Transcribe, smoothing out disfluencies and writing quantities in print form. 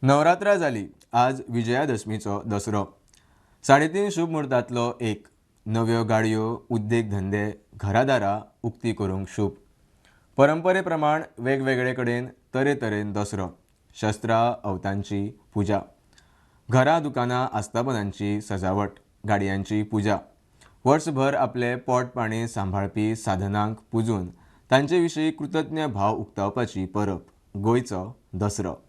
नवरात्रा जाली आज विजयादशमीचो दसरो 3:30 शुभ मुहूर्तांतलो एक नव्यो गाडयो उद्देग धंदे घरादारा उक्ती करूंक शुभ परंपरे प्रमाण वेगवेगळे कडेन तरेतरेन दसरो शस्त्रां अवतांची पुजा घरां दुकानां आस्थापनांची सजावट गाडयांची पुजा वर्सभर आपले पोट पाणी सांबाळपी साधनांक पुजून तांचे विशीं कृतज्ञ भाव उक्तावपाची परब गोंयचो दसरो।